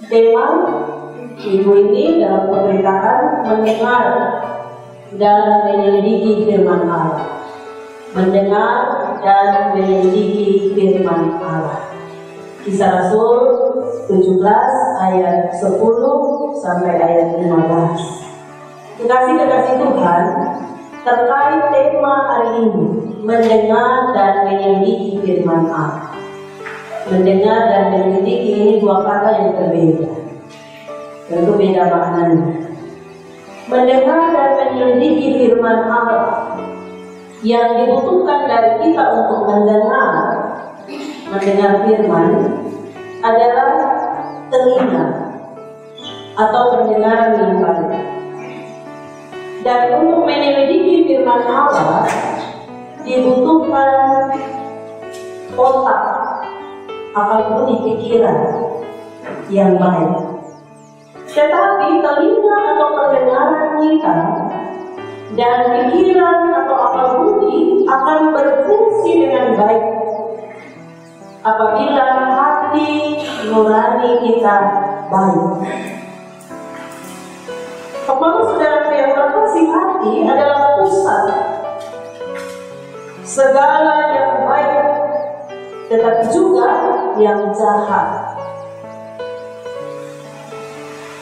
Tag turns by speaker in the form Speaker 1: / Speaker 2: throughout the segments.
Speaker 1: Tema minggu ini dalam pemberitaan mendengar dan menyelidiki firman Allah. Mendengar dan menyelidiki firman Allah. Kisah Rasul 17 ayat 10 sampai ayat 15. Kekasih-kekasih Tuhan, terkait tema hari ini, mendengar dan menyelidiki firman Allah. Mendengar dan menyelidiki ini dua kata yang berbeda. Tentu beda maknanya. Mendengar dan menyelidiki firman Allah yang dibutuhkan dari kita untuk mendengar firman adalah telinga atau pendengaran yang baik. Dan untuk menyelidiki firman Allah dibutuhkan otak, akal budi pikiran yang baik. Tetapi telinga atau pendengaran kita dan pikiran atau akal budi akan berfungsi dengan baik apabila hati nurani kita baik. Kepada saudara yang terkasih, hati adalah pusat segala yang baik, tetapi juga yang jahat.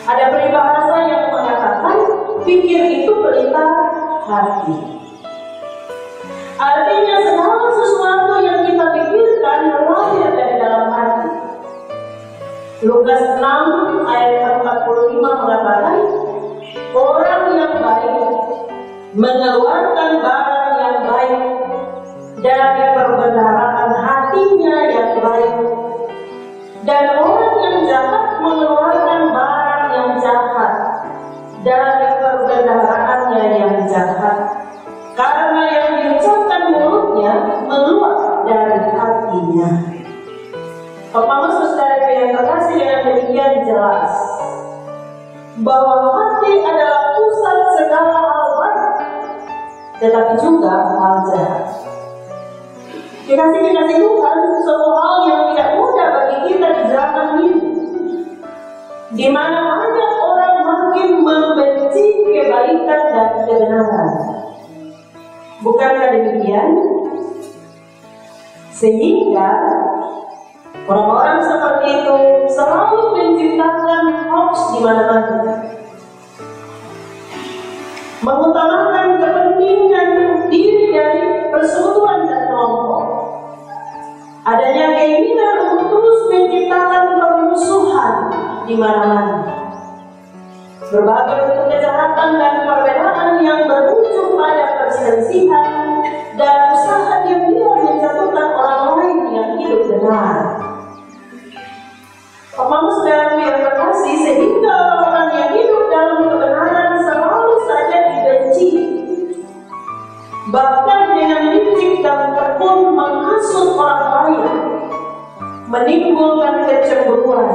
Speaker 1: Ada peribahasa yang mengatakan pikir itu pelita hati. Artinya segala sesuatu yang kita pikirkan lahir dari dalam hati. Lukas 6 ayat 45 mengatakan orang yang baik mengeluarkan barang yang baik dari perbendaharaan hatinya yang baik, dan orang yang jahat mengeluarkan barang yang jahat dari perbendaharaannya yang jahat, karena yang diucapkan mulutnya meluap dari hatinya. Bapak saudara yang terkasih, dengan demikian jelas bahwa hati adalah pusat segala hal baik, tetapi juga hal jahat. Dikasih Tuhan, suatu hal yang tidak mudah bagi kita di zaman ini, di mana banyak orang makin membenci kebaikan dan kebenaran. Bukankah demikian? Sehingga orang-orang seperti itu selalu menciptakan hoax di mana-mana, mengutamakan kepentingan diri dari persekutuan dan kelompok. Adanya keinginan untuk terus menciptakan permusuhan di mana-mana. Berbagai bentuk kejahatan dan perbedaan yang berujung pada perselisihan dan usaha diam-diam menjatuhkan orang lain yang hidup benar. Bapak saudara yang terkasih, sehingga orang yang hidup dalam kebenaran selalu saja dibenci, bahkan dengan licik dan tekun menghasut orang lain, menimbulkan kecemburuan,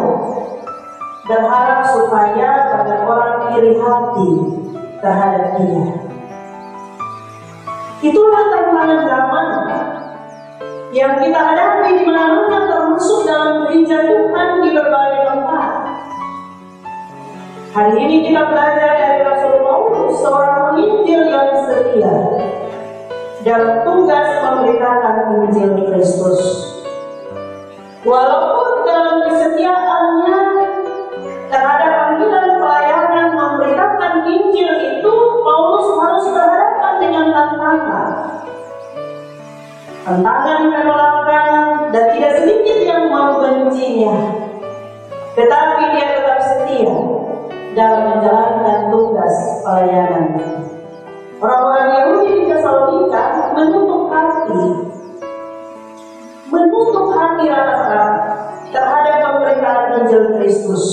Speaker 1: berharap supaya banyak orang iri hati terhadap dia. Itulah tantangan zaman yang kita hadapi di mana-mana, termasuk dalam gereja Tuhan di berbagai tempat. Hari ini kita belajar dari Rasul Paulus, seorang penginjil yang setia dalam tugas memberitakan Injil Kristus. Walaupun dalam kesetiaannya terhadap panggilan pelayanan memberitakan Injil itu, Paulus harus berhadapan dengan tantangan penolakan, dan tidak sedikit yang membencinya. Tetapi dia tetap setia dalam menjalankan tugas pelayanannya. Orang-orang Yahudi di Tesalonika menutup hati rata-rata terhadap pemberitaan Injil Kristus.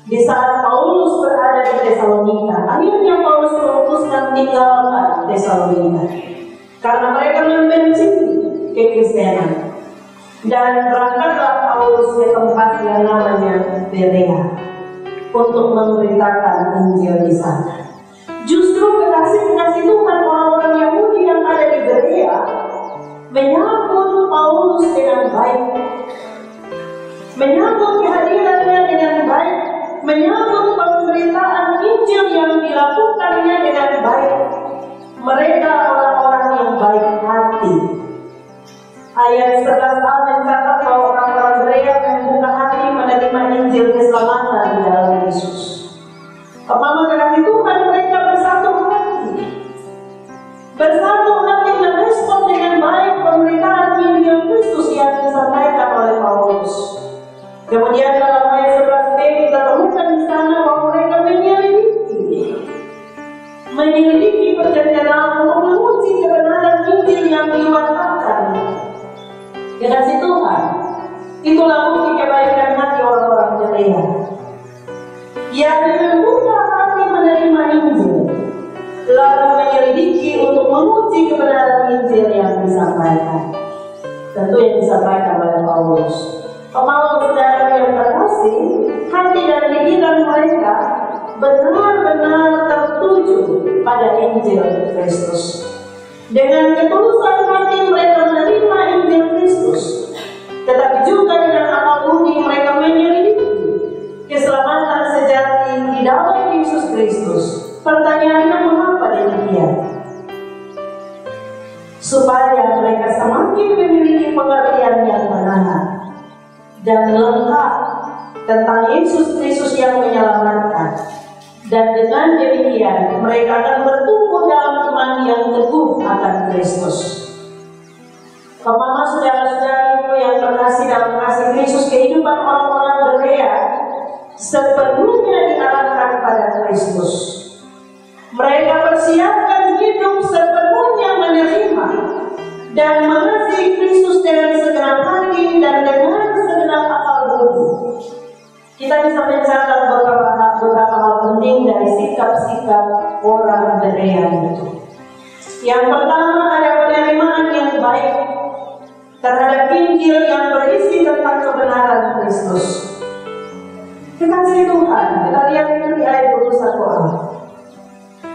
Speaker 1: Di saat Paulus berada di Tesalonika, akhirnya Paulus memutuskan tinggalkan Tesalonika karena mereka membenci kekristenan, dan berangkatlah Paulus ke tempat yang namanya Berea untuk memberitakan Injil di sana. Justru kekasih Tuhan, orang-orang Yahudi yang ada di Berea menyambut Paulus dengan baik, menyambut kehadirannya dengan baik menyambut pemberitaan Injil yang dilakukannya dengan baik. Mereka orang-orang yang baik hati. Ayat 11a mencatat bahwa orang-orang Berea membuka hati menerima Injil keselamatan di dalam Yesus. Mama kasih Tuhan, mereka bersatu hati merespon dengan baik pemberitaan Injil Kristus yang disampaikan oleh Paulus. Kemudian dalam ayat 11b kita temukan di sana bahwa mereka menyelidiki perjanjian lama untuk menguji kebenaran Injil yang diwatakan. Kasih Tuhan, itulah bukti kebaikan hati orang-orang Berea yang membuka hati menerima Injil, lalu menyelidiki untuk menguji kebenaran Injil yang disampaikan. Tentu yang disampaikan oleh Paulus. Pemahaman saudara yang terkasih, hati dan pikiran mereka benar-benar tertuju pada Injil Kristus. Dengan ketulusan hati mereka menerima Injil Kristus, tetapi juga dengan akal budi mereka menyelidiki keselamatan sejati di dalam Yesus Kristus. Pertanyaannya, mengapa demikian? Supaya mereka semakin memiliki pengertian yang benar dan lengkap tentang Yesus Kristus yang menyelamatkan. Dan dengan demikian mereka akan bertumbuh dalam iman yang teguh akan Kristus. Mama saudara-saudari yang terkasih dalam kasih Kristus, kehidupan orang-orang Berea sepenuhnya diarahkan pada Kristus. Mereka persiapkan hidup sepenuhnya menerima dan mengasihi Kristus dengan segenap hati dan dengan segenap akal budi. Kita bisa mencatat beberapa hal penting dari sikap-sikap orang Berea itu. Yang pertama, ada penerimaan yang baik terhadap Injil yang berisi tentang kebenaran Kristus. Kekasih Tuhan, kita lihat itu di ayat 21a.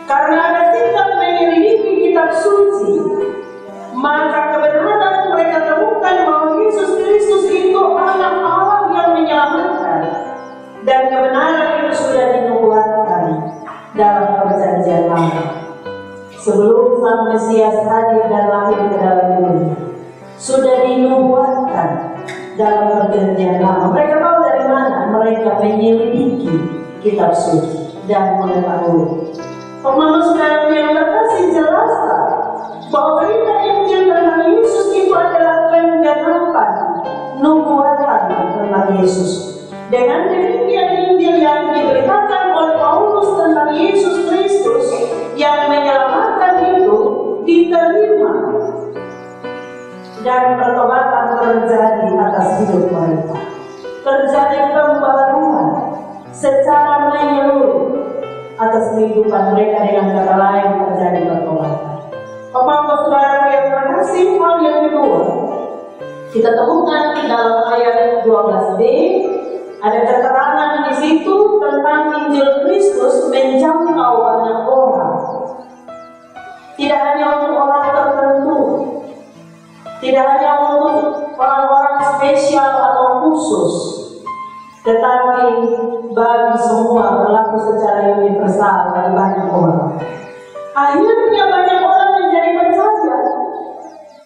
Speaker 1: Karena ada sikap menyelidiki kitab suci, maka kebenaran mereka temukan bahwa Yesus Kristus itu anak Allah yang menyelamatkan. Dan kebenaran itu sudah dinubuatkan dalam perjanjian lama. Sebelum Sang Mesias hadir dan lahir ke dalam dunia, sudah dinubuatkan dalam perjanjian lama. Mereka tahu dari mana? Mereka menyelidiki kitab suci dan mengetahui. Pemahaman saudara yang terkasih jelaskan bahwa berita Injil tentang Yesus itu adalah penggenapan nubuatan tentang Yesus. Dengan demikian Injil yang diberitakan oleh Paulus tentang Yesus Kristus yang menyelamatkan itu diterima dan pertobatan terjadi atas hidup mereka. Terjadi pembaruan secara menyeluruh atas kehidupan mereka. Dengan kata lain, terjadi pertobatan. Pemahaman saudara yang terkasih, hal yang kedua kita temukan dalam ayat 12b. Ada keterangan di situ tentang Injil Kristus menjangkau banyak orang. Tidak hanya untuk orang tertentu, tidak hanya untuk orang-orang spesial atau khusus, tetapi bagi semua, berlaku secara universal bagi banyak orang. Akhirnya banyak orang menjadi percaya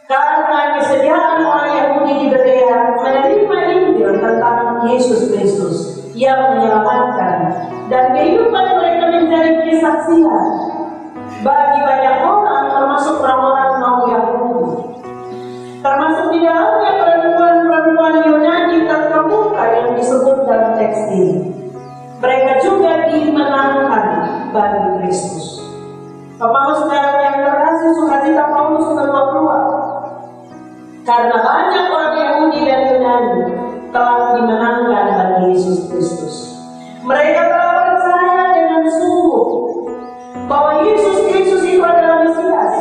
Speaker 1: karena kesediaan orang Yahudi di Berea menerima Injil tentang Yesus Kristus yang menyelamatkan, dan kehidupan mereka menjadi kesaksian bagi banyak orang, termasuk orang-orang non-Yahudi, termasuk di dalamnya perempuan-perempuan Yunani terkemuka yang disebut dalam teks ini. Mereka juga dimenangkan bagi Kristus. Bapak saudara yang terkasih, sukacita Paulus keluar karena banyak orang Yahudi dan Yunani telah dimenangkan bagi Yesus Kristus. Mereka telah percaya dengan sungguh bahwa Yesus Kristus itu adalah Mesias.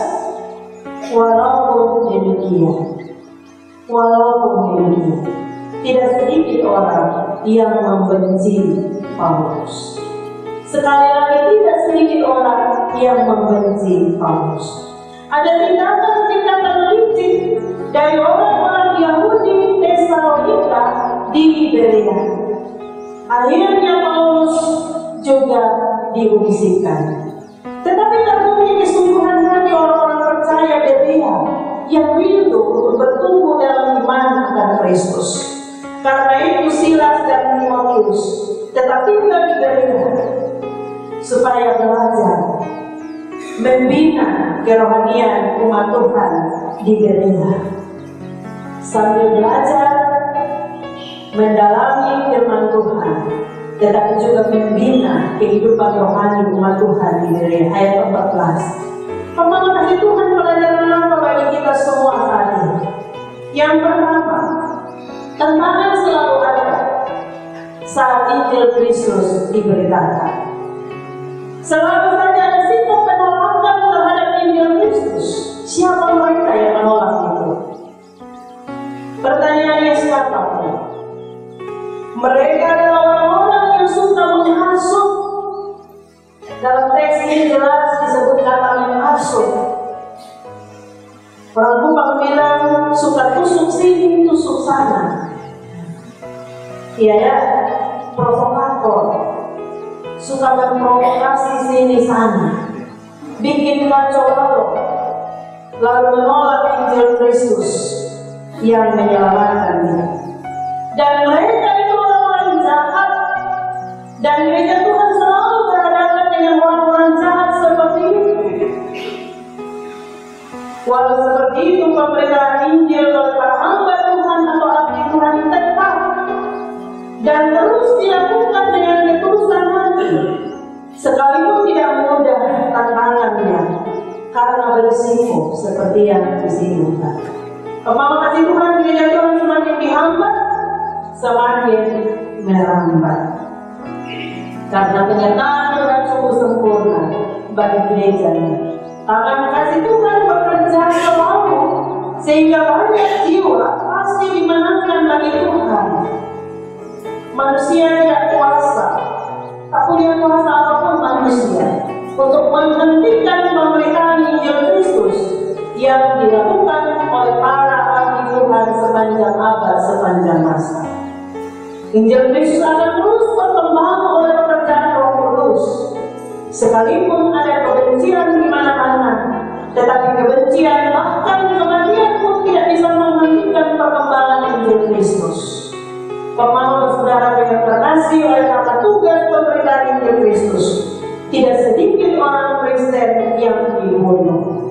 Speaker 1: Walaupun demikian, tidak sedikit orang yang membenci Paulus. Sekali lagi, tidak sedikit orang yang membenci Paulus. Ada tindakan-tindakan licik dari orang-orang Yahudi Tesalonika di Berea. Akhirnya Paulus juga diungsikan. Tetapi terpenuhi kesungguhan hati orang-orang percaya Berea yang rindu untuk bertumbuh dalam iman akan Kristus. Karena itu Silas dan Timotius tetap tinggal di Berea supaya belajar membina kerohanian umat Tuhan di Berea, sambil belajar mendalami firman Tuhan, tetapi juga membina kehidupan rohani umat Tuhan di Berea. Ayat 14. Pemohon kasih Tuhan, pelajaran apa bagi kita semua saat ini? Yang pertama, tantangan selalu ada saat Injil Kristus diberitakan. Selalu saja ada sikap penolakan terhadap Injil Kristus. Siapa mereka yang menolak itu? Pertanyaannya, siapa? Mereka adalah orang-orang yang suka menghasut. Dalam teks ini jelas disebut kata menghasut. Orang Kupang bilang suka tusuk sini, tusuk sana. Iya ya, provokator. Suka memprovokasi sini sana, bikin kacau lalu menolak Injil Kristus yang menyelamatkan. Dan mereka itu orang-orang jahat, dan gereja Tuhan selalu berhadapan dengan orang-orang jahat seperti itu. Walau seperti itu, pemberitaan Injil oleh para hamba Tuhan atau abdi Tuhan tetap dan terus dilakukan dengan ketulusan hati, sekalipun tidak mudah tantangannya karena berisiko seperti yang disebutkan. Pemahaman kasih Tuhan, gereja Tuhan semakin dihambat, semakin merambat. Karena kenyataan Tuhan sungguh sempurna bagi gerejanya. Tangan kasih Tuhan bekerja selalu, sehingga banyak jiwa pasti dimenangkan bagi Tuhan. Manusia tidak kuasa, tak punya kuasa apapun manusia untuk menghentikan pemberitaan Injil Kristus yang dilakukan oleh para abdi Tuhan sepanjang abad, sepanjang masa. Injil Kristus akan terus berkembang oleh pekerjaan Roh Kudus. Sekalipun ada kebencian di mana-mana, tetapi kebencian bahkan kematian pun tidak bisa menghentikan perkembangan Injil Kristus. Pemahaman saudara yang terkasih oleh kata tugas pemberitaan Injil Kristus, tidak sedikit orang Kristen yang dibunuh.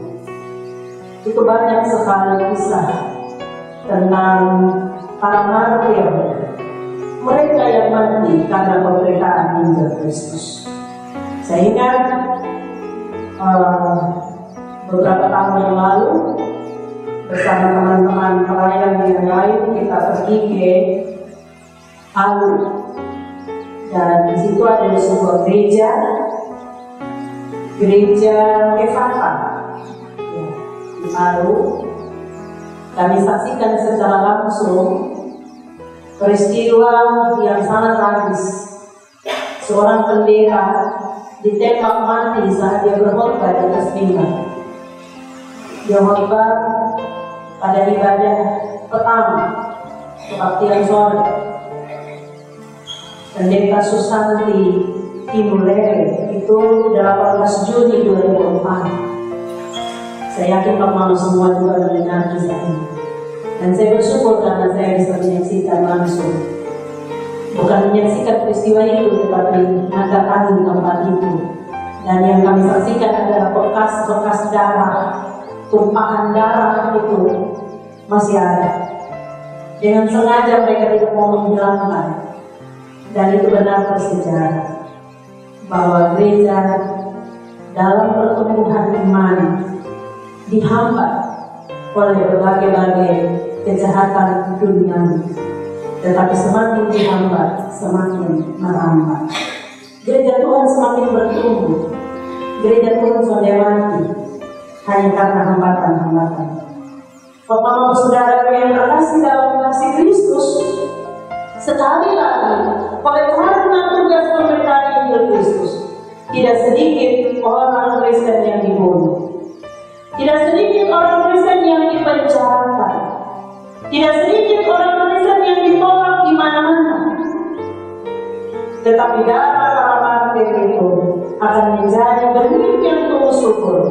Speaker 1: Itu banyak sekali kisah tentang para martir, mereka yang mati karena pemberitaan Injil Kristus. Saya ingat beberapa tahun yang lalu bersama teman-teman pelayan yang lain kita pergi ke Palu, dan di situ ada sebuah gereja Efata di Palu. Kami saksikan secara langsung peristiwa yang sangat tragis. Seorang pendeta ditembak mati saat dia berkhotbah di atas mimbar. Dia khotbah pada ibadah pertama kebaktian sore. Pendeta Susanti Timulere itu 18 Juni 2004. Saya yakin Bapak semua juga mendengar kisah ini. Dan saya bersyukur karena saya bisa menyaksikan langsung. Bukan menyaksikan peristiwa itu, tetapi mendatangi tempat itu. Dan yang kami saksikan adalah bekas-bekas darah, tumpahan darah itu masih ada. Dengan sengaja mereka tidak mau menghilangkan. Dan itu benar bersejarah bahwa gereja dalam pertumbuhan iman dihambat oleh berbagai-bagai kejahatan dunia, tetapi semakin dihambat semakin merambat. Gereja Tuhan semakin bertumbuh, gereja Tuhan sudah mati hanya karena hambatan-hambatan. Bapak-bapak saudara yang terkasih dalam kasih Kristus, sekali lagi oleh karena tugas pemberitaan Injil Kristus, tidak sedikit orang Kristen yang dibunuh, tidak sedikit orang Kristen yang dipenjarakan, tidak sedikit orang Kristen yang ditolak di mana-mana. Tetapi darah para martir itu akan menjadi benih yang tumbuh subur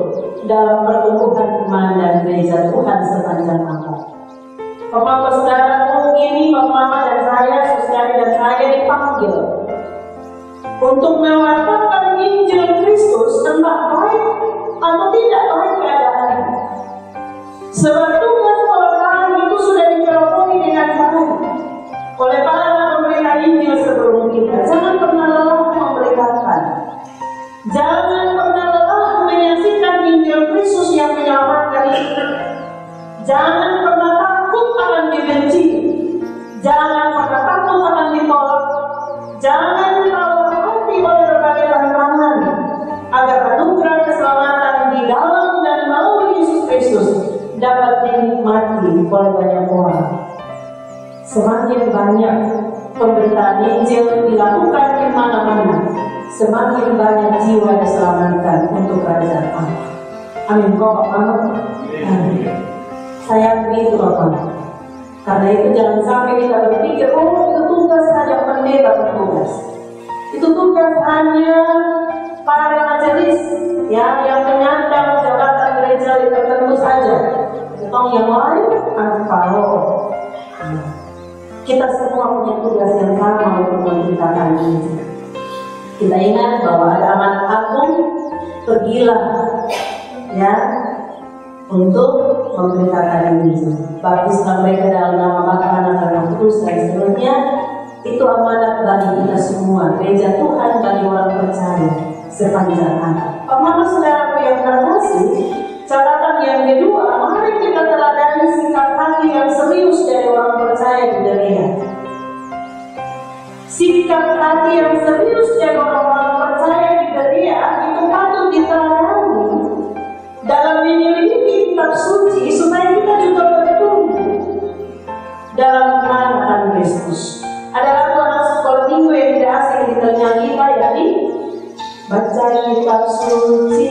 Speaker 1: dalam pertumbuhan iman dan gereja Tuhan sepanjang abad. Bapak saudara, ini Bapak dan saya, saudari dan saya dipanggil untuk mewartakan Injil Kristus, entah baik atau tidak baik keadaan. Sebab tugas pewartaan itu sudah diperoleh dengan baik oleh para pemberita Injil sebelum kita. Jangan pernah lelah memberitakan. Jangan pernah lelah menyaksikan Injil Kristus yang menyelamatkan itu. Jangan pernah takut akan dibenci. Jangan pernah takut akan ditolak. Jangan tawar hati oleh berbagai tantangan, agar anugerah keselamatan di dalam dan melalui Yesus Kristus dapat dinikmati oleh banyak orang. Semakin banyak pemberitaan Injil dilakukan di mana-mana, semakin banyak jiwa diselamatkan untuk kerajaan Allah. Amin. Kok Bapak? Amin. Saya begitu Bapak. Karena itu jangan sampai kita berpikir, oh itu tugas hanya pendeta bertugas. Itu tugas hanya para majelis ya, yang menyandang jabatan gereja tertentu saja. Tentang yang lain, kalau kita semua punya tugas yang sama untuk memberitakan ini. Kita ingat bahwa ada amanat agung, pergilah ya untuk memberitakan ini. Baptislah mereka dalam nama Bapa, Anak, dan Roh Kudus dan seterusnya. Itu amanat bagi kita semua, gereja Tuhan bagi orang percaya sepanjang abad. Mama saudaraku yang terkasih, catatan yang kedua, mari kita teladani sikap hati yang serius dari orang percaya di gereja. Sikap hati yang serius dari orang-orang percaya di gereja itu patut diteladani dalam menyelidiki kitab suci supaya kita juga bertumbuh dalam iman akan Kristus. Ada lagu anak sekolah minggu yang tidak asing di telinga kita, yakni baca kitab suci,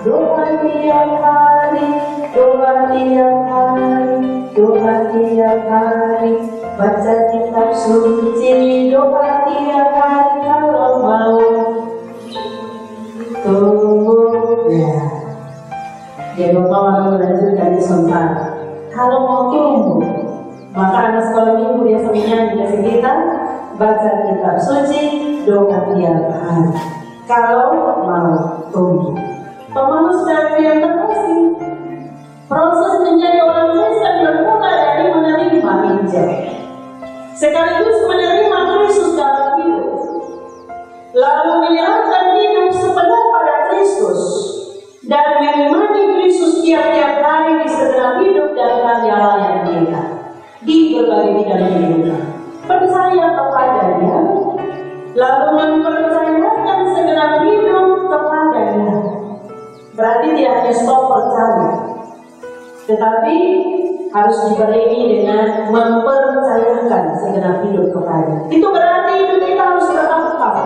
Speaker 1: doa tiap hari, doa tiap hari, doa tiap hari, baca kitab suci, doa tiap hari kalau mau tumbuh. Ya Bapak mau melanjutkan sebentar. Kalau mau tumbuh, maka anak sekolah minggu biasa menyanyi kasih kita baca kitab suci, doa tiap hari. Kalau mau tumbuh, Bapak saudara yang terkasih, proses menjadi orang Kristen bermula dari menerima Injil, sekaligus menerima Kristus dalam hidup, lalu menyerahkan hidup sepenuh pada Kristus dan mengimani Kristus tiap-tiap hari di segenap hidup dan karya layan kita di berbagai bidang kehidupan. Percaya kepadanya, lalu mempercayakan segenap hidup kepadanya. Berarti tidak hanya stop percaya, tetapi harus dibarengi dengan mempercayakan segenap hidup kepadanya. Itu berarti hidup kita harus berakal,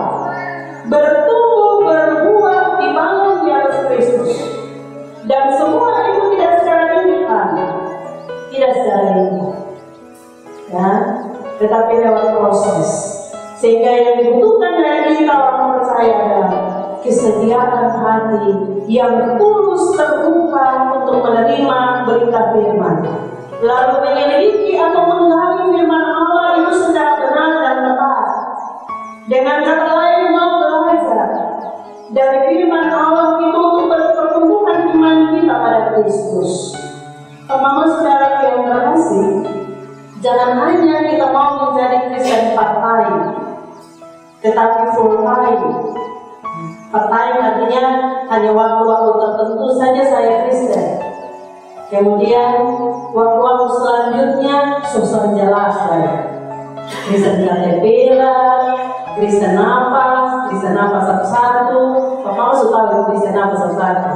Speaker 1: bertumbuh, berbuah, dibangun di atas Kristus. Dan semua itu tidak secara instan, tidak secara instan, ya, tetapi lewat proses. Sehingga yang dibutuhkan dari kita orang percaya adalah kesediaan hati yang tulus terbuka untuk menerima berita firman, lalu menyelidiki atau menggali firman Allah itu secara benar dan tepat. Dengan kata lain, mau belajar dari firman Allah itu untuk pertumbuhan iman kita pada Kristus. Mama saudara yang terkasih, jangan hanya kita mau menjadi Kristen part-time, tetapi full-time. Part-time artinya hanya waktu-waktu tertentu saja saya Kristen. Kemudian waktu-waktu selanjutnya susah jelas saya. Kristen Katepela, Kristen Napas satu-satu. Bapak suka Kristen Napas satu-satu.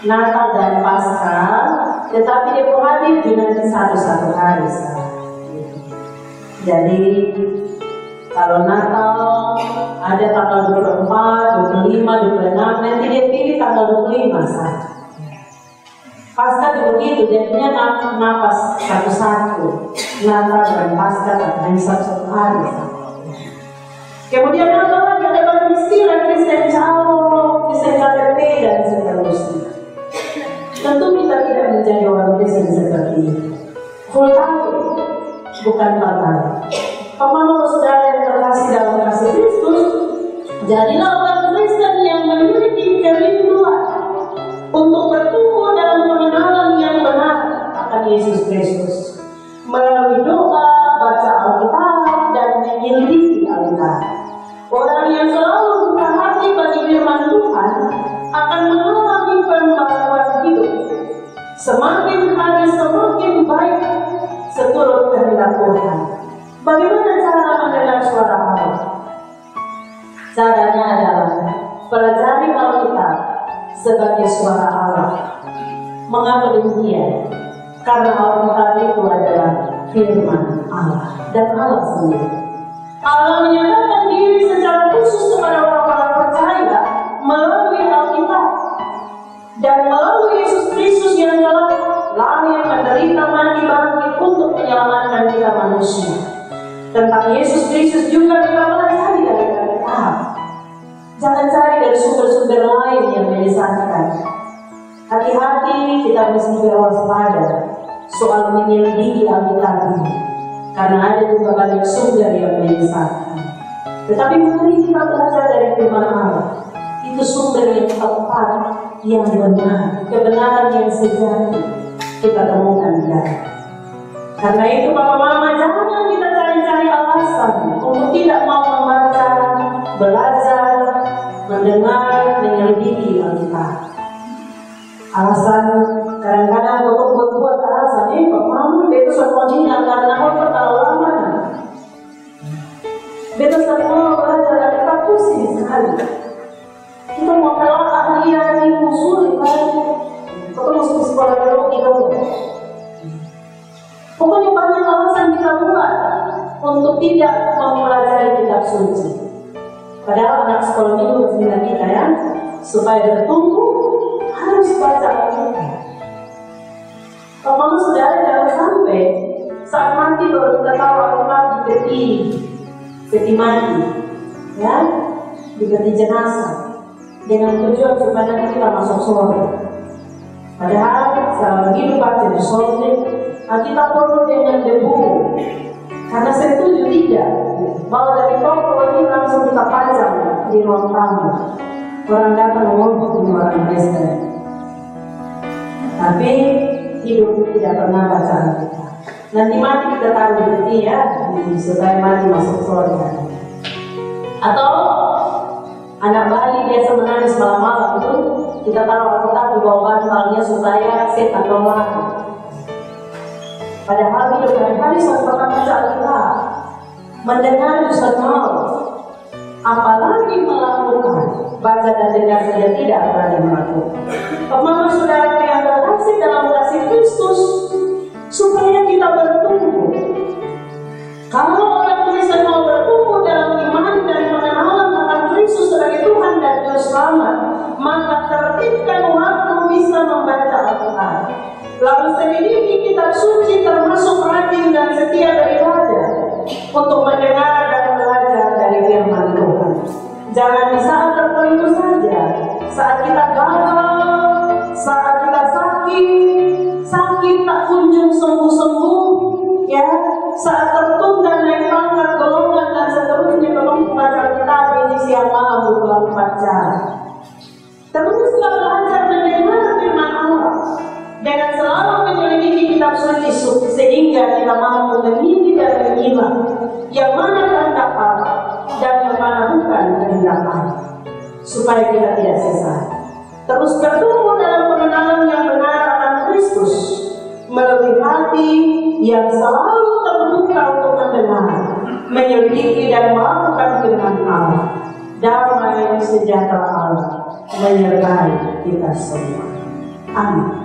Speaker 1: Natal dan Paskah, tetapi dia hadir juga di satu-satu hari. Jadi kalau Natal ada tanggal 24, 25, 26, nanti dia pilih tanggal 25 saja. Paskah juga begitu, jadinya napas satu-satu. Natal dan Paskah hanya satu-satu hari. Kemudian apa lagi? Ada banyak istilah Kristen Calo, Kristen KTP, dan seterusnya. Tentu kita tidak menjadi orang Kristen seperti ini. Full time, bukan part time. Pemahaman saudara yang terkasih dalam kasih Kristus, jadilah orang Kristen yang memiliki kerinduan untuk bertumbuh dalam pengenalan yang benar akan Yesus Kristus melalui doa, baca Alkitab, dan menyelidiki Alkitab. Orang yang selalu buka hati bagi firman Tuhan akan mengalami pembaruan hidup. Semakin hari semakin baik seturut kehendak Tuhan. Bagaimana cara mendengar suara Allah? Caranya adalah pelajari Alkitab sebagai suara Allah. Mengapa demikian? Karena Alkitab itu adalah firman Allah dan Allah sendiri. Allah menyatakan diri secara khusus kepada orang-orang percaya melalui Alkitab dan melalui Yesus Kristus yang telah lahir, menderita, mati, bangkit untuk menyelamatkan kita manusia. Tentang Yesus Kristus juga kita pelajari dari Alkitab. Jangan cari dari sumber-sumber lain yang menyesatkan. Hati-hati, kita mesti berwaspada soal menyelidiki Alkitab ini, karena ada juga banyak sumber yang menyesatkan. Tetapi mari kita belajar dari firman Allah. Itu sumber yang tepat, yang benar, kebenaran yang sejati kita temukan di dalam. Karena itu Bapak Mama, jangan kita cari-cari alasan untuk tidak mau membaca, belajar, mendengar, menyelidiki Alkitab. Alasan kadang-kadang untuk membuat alasan ini, Bapak Mama, itu semuanya karena orang terlalu lama. Beta semua belajar Alkitab pusing sekali. Kita mau kalau ahli musuh kita mesti sekolah teologi dulu. Pokoknya banyak alasan kita buat untuk tidak mempelajari kitab suci. Padahal anak sekolah minggu mesti kita ya, supaya bertumbuh harus baca Alkitab. Kalau saudara jangan sampai saat mati baru kita tahu Alkitab peti mati, ya, diganti jenazah. Dengan tujuan supaya nanti kita masuk surga. Padahal selama hidup kita di surga, kita perlu dengan debu. Karena saya setuju tidak bahwa dari toko ini langsung kita pajang di ruang tamu. Orang datang ngomong di orang Kristen. Tapi hidup tidak pernah baca Alkitab. Nanti mati kita taruh di peti ya, supaya mati masuk surga. Atau anak bayi biasa menangis malam-malam itu kita taruh Alkitab di bawah bantalnya supaya setan tolak. Padahal hidup hari-hari suatu orang baca Alkitab, mendengar Ustaz mau, apalagi melakukan. Baca dan dengar saja tidak berani melakukan. Pemahaman saudara yang terkasih dalam kasih Kristus, supaya kita bertumbuh. Kalau orang Kristen mau bertumbuh dalam iman dan pengenalan akan Kristus sebagai Tuhan dan Juru Selamat, maka tertibkan waktu bisa membaca Alkitab. Lalu selidiki kitab suci termasuk rajin dan setia beribadah untuk mendengar dan belajar dari firman Tuhan. Jangan di saat tertentu saja, saat kita gagal, saat kita sakit tak kunjung sembuh-sembuh, ya, saat tertunda naik pangkat, golongan dan seterusnya, tolong baca Alkitab ini siang malam 24 jam. Teruslah belajar mendengar firman Allah dengan selalu menyelidiki kitab suci sehingga kita mampu meneliti dan menyimak yang mana kehendak Allah dan yang mana bukan kehendak Allah, supaya kita tidak sesat. Terus bertumbuh dalam pengenalan yang benar akan Kristus melalui hati yang selalu terbuka untuk mendengar, menyelidiki dan melakukan firman Allah. Damai sejahtera Allah menyertai kita semua. Amin.